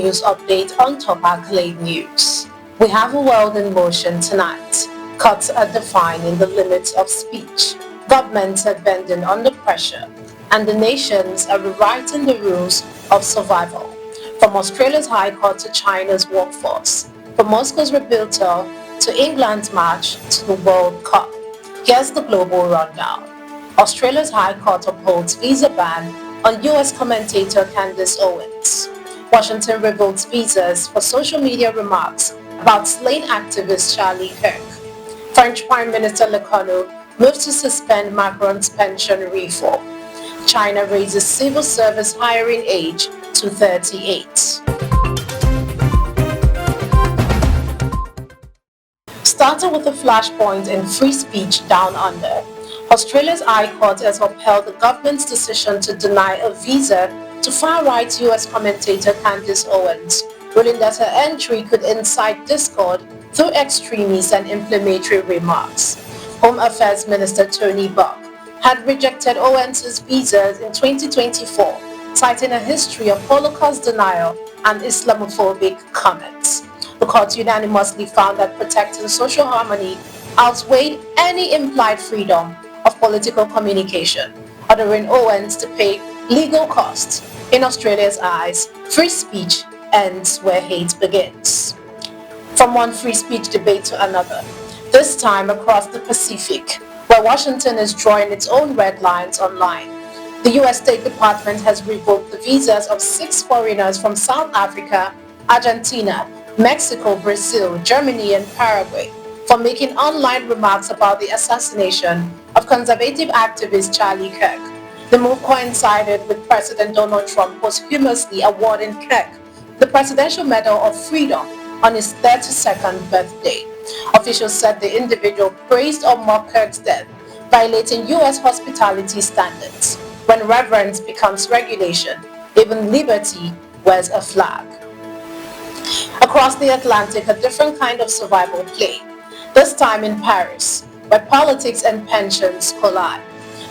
news update on top Accolade News. We have a world in motion tonight. Cuts are defining the limits of speech. Governments are bending under pressure, and the nations are rewriting the rules of survival. From Australia's High Court to China's workforce, from Moscow's rebuild tour to England's march to the World Cup. Here's the global rundown. Australia's High Court upholds visa ban on US commentator Candace Owens. Washington revokes visas for social media remarks about slain activist Charlie Kirk. French Prime Minister Lecornu moves to suspend Macron's pension reform. China raises civil service hiring age to 38. Starting with a flashpoint in free speech down under, Australia's High Court has upheld the government's decision to deny a visa to far-right US commentator Candace Owens, ruling that her entry could incite discord through extremist and inflammatory remarks. Home Affairs Minister Tony Burke had rejected Owens' visas in 2024, citing a history of Holocaust denial and Islamophobic comments. The court unanimously found that protecting social harmony outweighed any implied freedom of political communication, ordering Owens to pay legal costs. In Australia's eyes, free speech ends where hate begins. From one free speech debate to another, this time across the Pacific, where Washington is drawing its own red lines online. The US State Department has revoked the visas of 6 foreigners from South Africa, Argentina, Mexico, Brazil, Germany, and Paraguay for making online remarks about the assassination of conservative activist Charlie Kirk. The move coincided with President Donald Trump posthumously awarding Kirk the Presidential Medal of Freedom on his 32nd birthday. Officials said the individual praised or mocked Kirk's death, violating US hospitality standards. When reverence becomes regulation, even liberty wears a flag. Across the Atlantic, a different kind of survival play, this time in Paris, where politics and pensions collide.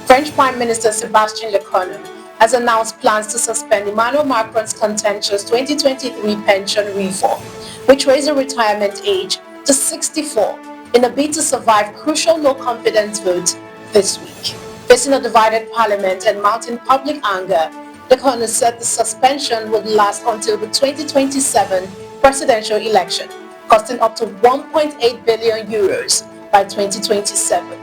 French Prime Minister Sébastien Lecornu has announced plans to suspend Emmanuel Macron's contentious 2023 pension reform, which raised the retirement age to 64 in a bid to survive crucial no-confidence votes this week. Facing a divided parliament and mounting public anger, Lecornu said the suspension would last until the 2027 presidential election, costing up to 1.8 billion euros by 2027.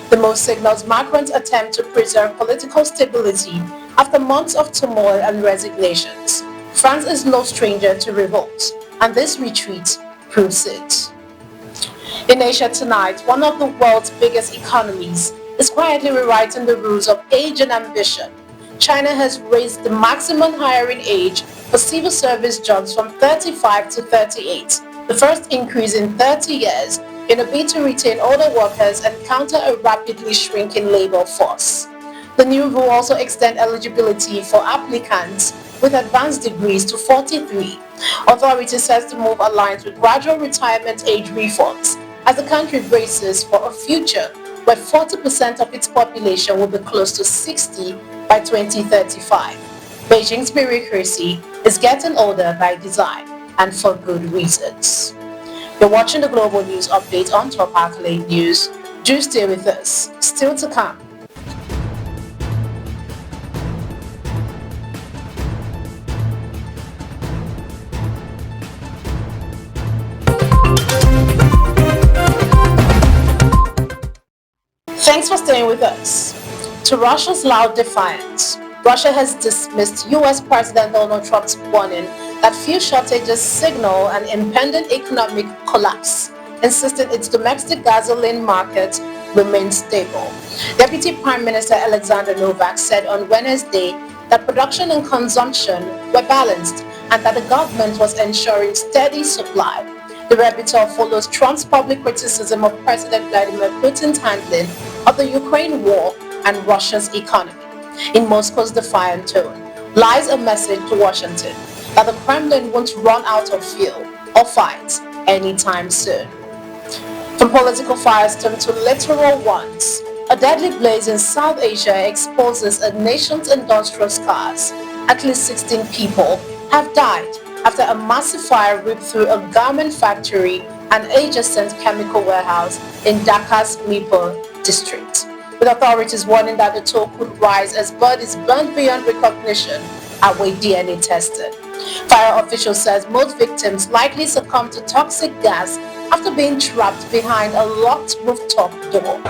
The move signals Macron's attempt to preserve political stability after months of turmoil and resignations. France is no stranger to revolt, and this retreat proves it. In Asia tonight, one of the world's biggest economies is quietly rewriting the rules of age and ambition. China has raised the maximum hiring age for civil service jobs from 35 to 38, the first increase in 30 years, in a bid to retain older workers and counter a rapidly shrinking labor force. The new rule also extends eligibility for applicants with advanced degrees to 43. Authorities says the move aligns with gradual retirement age reforms as the country braces for a future where 40% of its population will be close to 60 by 2035. Beijing's bureaucracy is getting older by design and for good reasons. You're watching the Global News Update on Top Accolade News. Do stay with us. Still to come. Thanks for staying with us. To Russia's loud defiance, Russia has dismissed US President Donald Trump's warning that fuel shortages signal an impending economic collapse, insisting its domestic gasoline market remains stable. Deputy Prime Minister Alexander Novak said on Wednesday that production and consumption were balanced and that the government was ensuring steady supply. The rebuttal follows Trump's public criticism of President Vladimir Putin's handling of the Ukraine war and Russia's economy. In Moscow's defiant tone lies a message to Washington that the Kremlin won't run out of fuel or fight anytime soon. From political firestorm to literal ones, a deadly blaze in South Asia exposes a nation's industrial scars. At least 16 people have died after a massive fire ripped through a garment factory and adjacent chemical warehouse in Dhaka's Mirpur district, with authorities warning that the toll could rise as bodies burned beyond recognition await DNA tested. Fire officials says most victims likely succumbed to toxic gas after being trapped behind a locked rooftop door.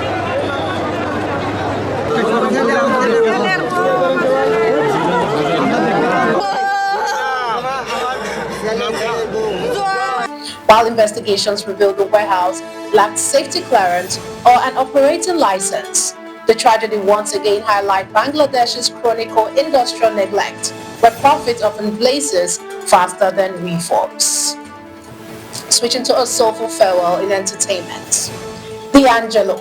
While investigations revealed the warehouse lacked safety clearance or an operating license, the tragedy once again highlights Bangladesh's chronic industrial neglect, where profit often blazes faster than reforms. Switching to a soulful farewell in entertainment. D'Angelo.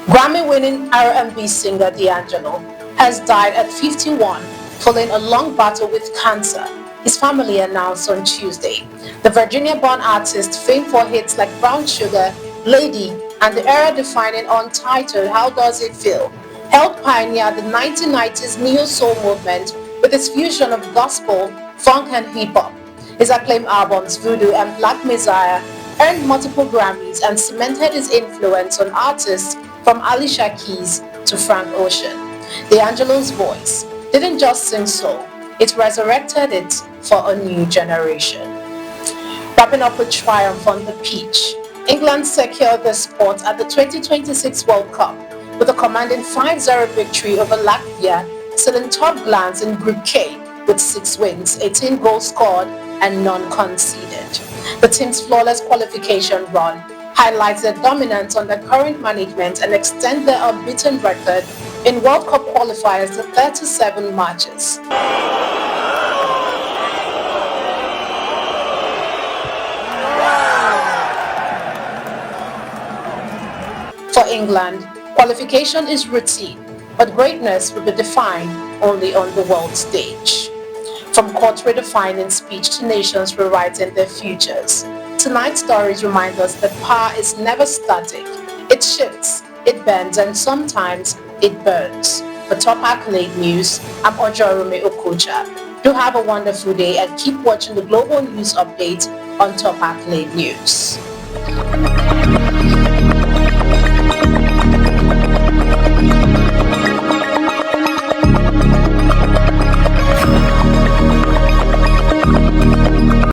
Grammy-winning R&B singer D'Angelo has died at 51 following a long battle with cancer, his family announced on Tuesday. The Virginia-born artist, famed for hits like Brown Sugar, Lady, and the era-defining Untitled How Does It Feel, helped pioneer the 1990s neo-soul movement with its fusion of gospel, funk, and hip-hop. His acclaimed albums Voodoo and Black Messiah earned multiple Grammys and cemented his influence on artists from Alicia Keys to Frank Ocean. D'Angelo's voice didn't just sing soul, it resurrected it for a new generation. Wrapping up with triumph on the pitch, England secured the spot at the 2026 World Cup with a commanding 5-0 victory over Latvia, sitting top glance in Group K with 6 wins, 18 goals scored, and none conceded. The team's flawless qualification run highlights their dominance under current management and extends their unbeaten record in World Cup qualifiers to 37 matches. For England, qualification is routine, but greatness will be defined only on the world stage. From court redefining speech to nations rewriting their futures, tonight's stories remind us that power is never static. It shifts, it bends, and sometimes it burns. For Top Accolade News, I'm Ojorume Okocha. Do have a wonderful day and keep watching the global news update on Top Accolade News.